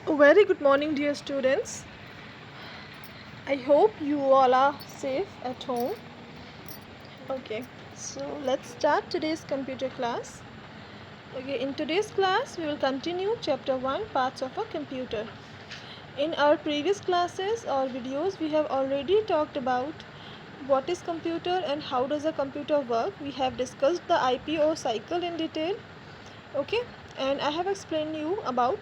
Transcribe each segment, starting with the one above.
A very good morning, dear students. I hope you all are safe at home. Okay, so let's start today's computer class. Okay, in today's class, we will continue chapter 1 parts of a computer. In our previous classes or videos, we have already talked about what is computer and how does a computer work. We have discussed the IPO cycle in detail. Okay, and I have explained you about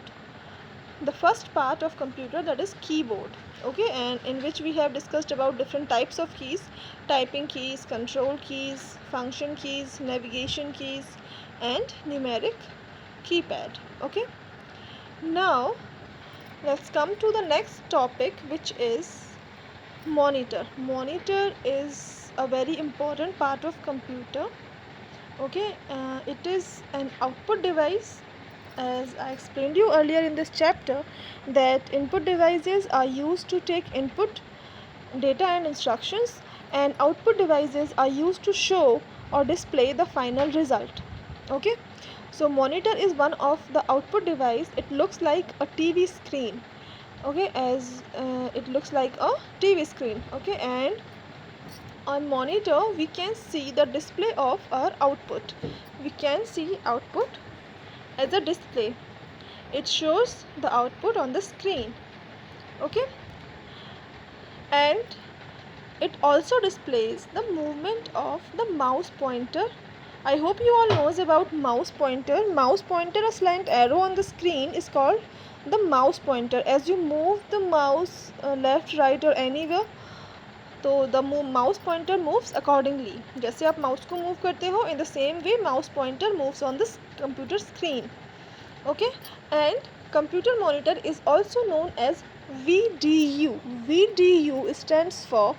the first part of computer, that is keyboard. Okay, and in which we have discussed about different types of keys: typing keys, control keys, function keys, navigation keys, and numeric keypad. Okay, now let's come to the next topic, which is monitor. Monitor is a very important part of computer. Okay, it is an output device. As I explained you earlier in this chapter, that input devices are used to take input data and instructions, and output devices are used to show or display the final result. Okay, so monitor is one of the output device. It looks like a TV screen. Okay, as it looks like a TV screen. Okay, and on monitor we can see the display of our output. We can see output as a display. It shows the output on the screen. Okay, and it also displays the movement of the mouse pointer. I hope you all knows about mouse pointer. Mouse pointer, a slant arrow on the screen, is called the mouse pointer. As you move the mouse left, right or anywhere, तो the mouse pointer moves accordingly. जैसे आप mouse को move करते हो, in the same way mouse pointer moves on the computer screen. Okay, and computer monitor is also known as VDU. VDU stands for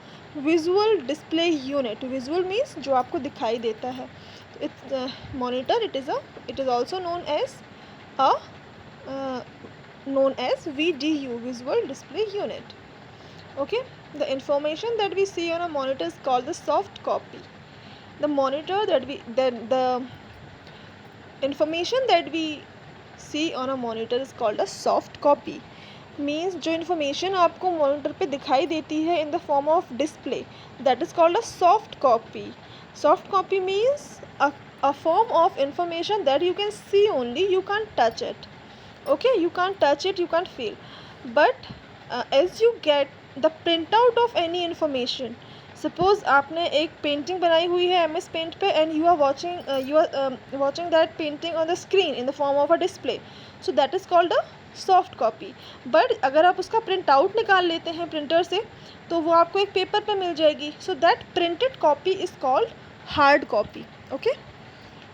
visual display unit. Visual means जो आपको दिखाई देता है. It's monitor, it is also known as VDU, visual display unit. Okay, the information that we see on a monitor is called the soft copy. The information that we see on a monitor is called a soft copy. Means जो information आपको monitor पे दिखाई देती है in the form of display, that is called a soft copy. Soft copy means a form of information that you can see only, you can't touch it. Okay, you can't touch it, you can't feel. But as you get the printout of any information, suppose आपने एक painting बनाई हुई है MS Paint पे, and you are watching that painting on the screen in the form of a display, so that is called a soft copy. but अगर आप उसका print out निकाल लेते हैं प्रिंटर से, तो वो आपको एक पेपर पे मिल जाएगी. so that printed copy is called hard copy. Okay,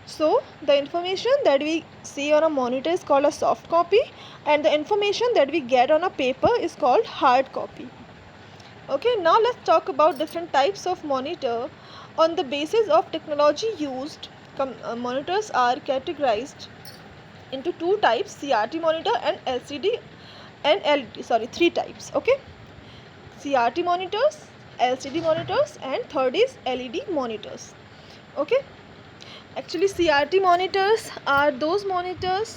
so the information that we see on a monitor is called a soft copy, and the information that we get on a paper is called hard copy. Okay, now let's talk about different types of monitor. On the basis of technology used, monitors are categorized into two types: CRT monitor and LCD and LED. Sorry, three types. Okay, CRT monitors, LCD monitors, and third is LED monitors. Okay, actually CRT monitors are those monitors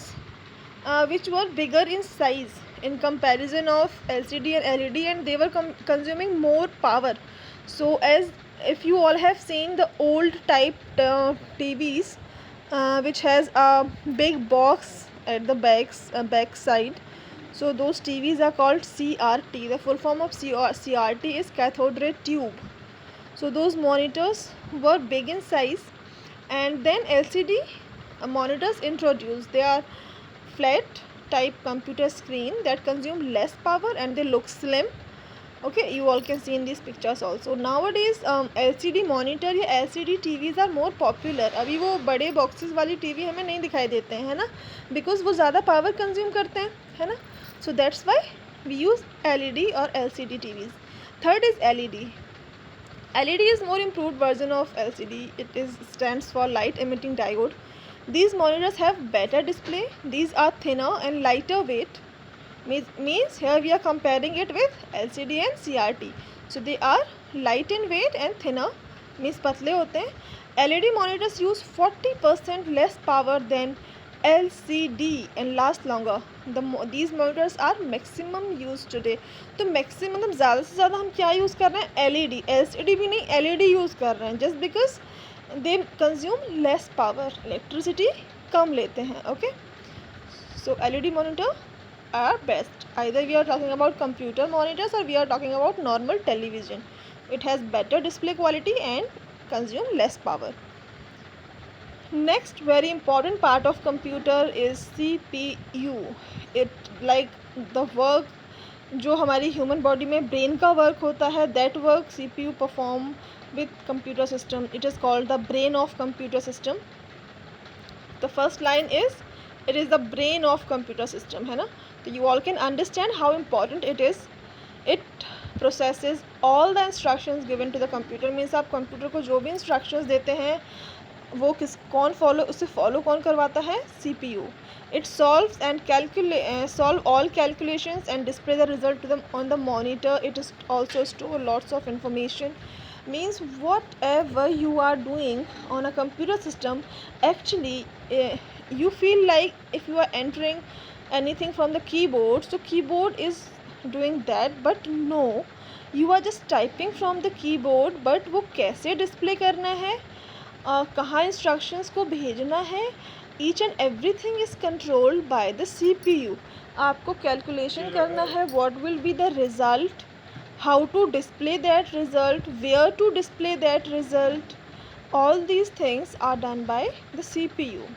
which were bigger in size in comparison of LCD and LED, and they were consuming more power. So as if you all have seen the old type TVs which has a big box at the back side, so those TVs are called CRT. The full form of CRT is cathode ray tube. So those monitors were big in size, and then LCD monitors introduced. They are flat type computer screen that consume less power and they look slim. Okay, you all can see in these pictures also. Nowadays LCD monitor या LCD TVs are more popular. अभी वो बड़े boxes वाली TV हमें नहीं दिखाई देते हैं, है ना, because वो ज़्यादा power consume करते हैं, है ना. So that's why we use LED or LCD TVs. Third is LED. LED is more improved version of LCD. It stands for light emitting diode. These monitors have better display. These are thinner and lighter weight. Means here we are comparing it with LCD and CRT. So they are light in weight and thinner, means पतले होते हैं. LED monitors use 40% less power than LCD and last longer. These monitors are maximum used today. तो maximum मतलब ज़्यादा से ज़्यादा हम क्या यूज़ कर रहे हैं? LED. LCD भी नहीं, LED यूज़ कर रहे हैं, just because they consume less power. Electricity कम लेते हैं. Okay, so LED monitor are best. Either we are talking about computer monitors or we are talking about normal television. It has better display quality and consume less power. Next very important part of computer is CPU. It like the work जो हमारी human body में brain का work होता है, that work CPU perform with computer system. It is called the brain of computer system. The first line is it is the brain of computer system, है ना. तो you all can understand how important it is. It processes all the instructions given to the computer. Means आप computer को जो भी instructions देते हैं वो कौन फॉलो, उससे फॉलो कौन करवाता है? CPU. It solve all calculations and display the result to them on the monitor. It is also store lots of information. Means whatever you are doing on a computer system, actually you feel like if you are entering anything from the keyboard, so keyboard is doing that, but no, you are just typing from the keyboard. but वो कैसे display करना है, कहाँ instructions को भेजना है, each and everything is controlled by the CPU. आपको calculation करना है what will be the result, how to display that result, where to display that result. all these things are done by the CPU.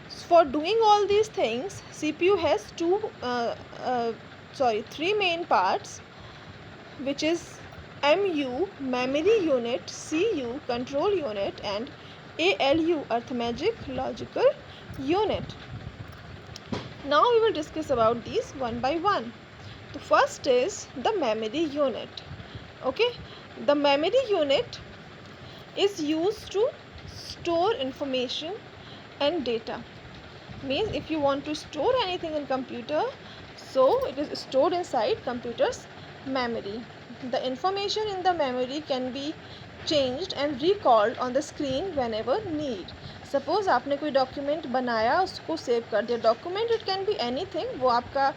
For doing all these things, CPU has three main parts, which is MU, memory unit, CU, control unit, and ALU, arithmetic logical unit. Now we will discuss about these one by one. The first is the memory unit. Okay, the memory unit is used to store information and data. Means if you want to store anything in computer, so it is stored inside computer's memory. The information in the memory can be changed and recalled on the screen whenever need. Suppose आपने कोई document बनाया, उसको save कर दिया. Document it can be anything. वो आपका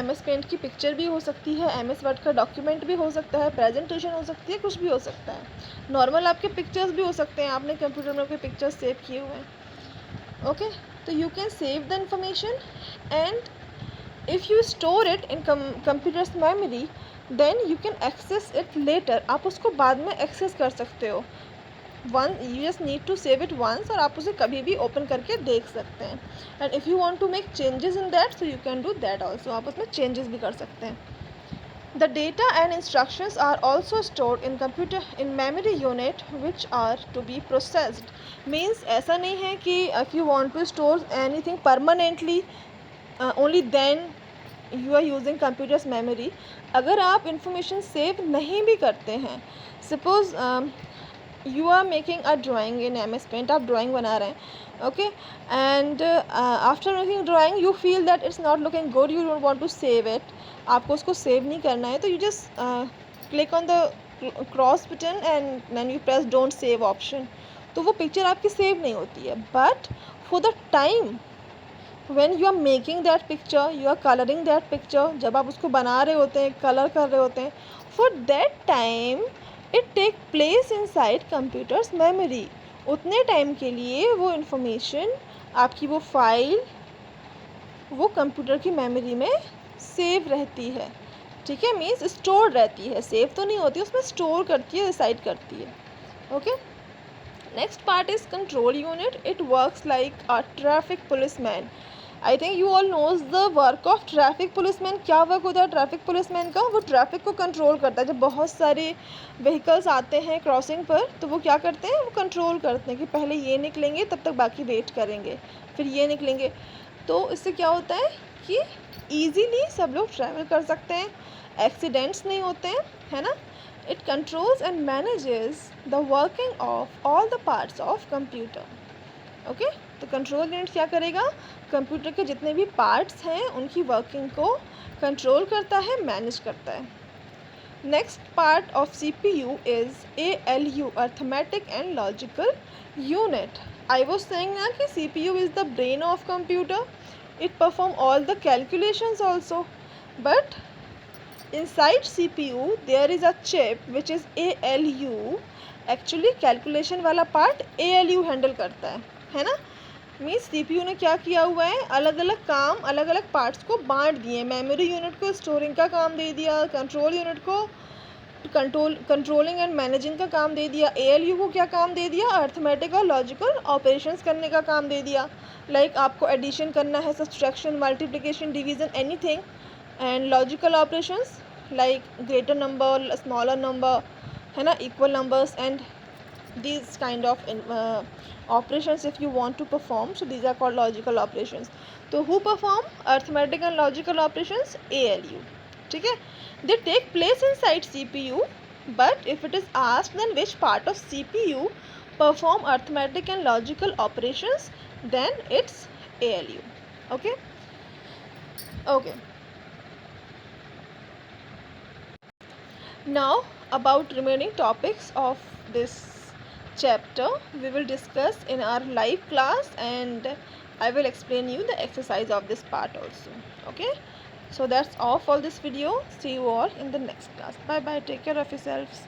MS paint की picture भी हो सकती है, MS वर्ड का डॉक्यूमेंट भी हो सकता है, प्रेजेंटेशन हो सकती है, कुछ भी हो सकता है. नॉर्मल आपके पिक्चर्स भी हो सकते हैं, आपने कंप्यूटर में कोई पिक्चर्स सेव किए हुए हैं. ओके, तो you can save the information and if you store it in computer's memory, then you can access it later. आप उसको बाद में एक्सेस कर सकते हो. You just need to save it once, और आप उसे कभी भी ओपन करके देख सकते हैं. And if you want to make changes in that, so you can do that also. आप उसमें चेंजेस भी कर सकते हैं. The data and instructions are also stored in computer in memory unit which are to be processed. Means ऐसा नहीं है कि if you want to store anything permanently only then you are using computer's memory. अगर आप information save नहीं भी करते हैं, suppose you are making a drawing in MS paint, आप ड्राइंग बना रहे हैं. Okay, and after making drawing you feel that it's not looking good, you don't want to save it. आपको उसको सेव नहीं करना है, तो you just click on the cross button and then you press don't save option. तो वो picture आपकी save नहीं होती है. But for the time when you are making that picture, you are coloring that picture, जब आप उसको बना रहे होते हैं, कलर कर रहे होते हैं, for that time it take place inside computer's memory. उतने टाइम के लिए वो इंफॉर्मेशन, आपकी वो फाइल, वो कंप्यूटर की मेमोरी में सेव रहती है. ठीक है, मीन्स स्टोर रहती है, सेव तो नहीं होती, उसमें स्टोर करती है, रिसाइड करती है. Okay, next part is control unit. It works like a traffic policeman. I think you all knows the work of traffic policeman. क्या वर्क होता है ट्रैफिक पुलिसमैन का? वो ट्रैफिक को कंट्रोल करता है. जब बहुत सारे व्हीकल्स आते हैं क्रॉसिंग पर, तो वो क्या करते हैं, वो कंट्रोल करते हैं कि पहले ये निकलेंगे, तब तक बाकी वेट करेंगे, फिर ये निकलेंगे. तो इससे क्या होता है कि ईजीली सब लोग ट्रैवल कर सकते हैं, एक्सीडेंट्स नहीं होते हैं, है ना. It controls and manages the working of all the parts of computer. Okay, तो कंट्रोल यूनिट क्या करेगा, कंप्यूटर के जितने भी पार्ट्स हैं उनकी वर्किंग को कंट्रोल करता है, मैनेज करता है. Next part of CPU is ALU, arithmetic and logical unit. I was saying na कि CPU is the brain of computer. It perform all the calculations also. But inside CPU there is a chip which is ALU. Actually calculation वाला part ALU handle करता है ना. Means CPU ने क्या किया हुआ है, अलग अलग काम अलग अलग पार्ट्स को बांट दिए. मेमोरी यूनिट को स्टोरिंग का काम दे दिया, कंट्रोल यूनिट को कंट्रोलिंग एंड मैनेजिंग का काम दे दिया, ALU को क्या काम दे दिया, अर्थमेटिक और लॉजिकल ऑपरेशंस करने का काम दे दिया. लाइक आपको एडिशन करना है, subtraction, multiplication, division, anything. And logical operations like greater number, smaller number, है ना, equal numbers, and these kind of operations if you want to perform, so these are called logical operations. So who perform arithmetic and logical operations? ALU. ठीक है, they take place inside CPU, but if it is asked then which part of CPU perform arithmetic and logical operations, then it's ALU. Okay. Now about remaining topics of this chapter we will discuss in our live class, and I will explain you the exercise of this part also. Okay, so that's all for this video. See you all in the next class. Bye bye, take care of yourselves.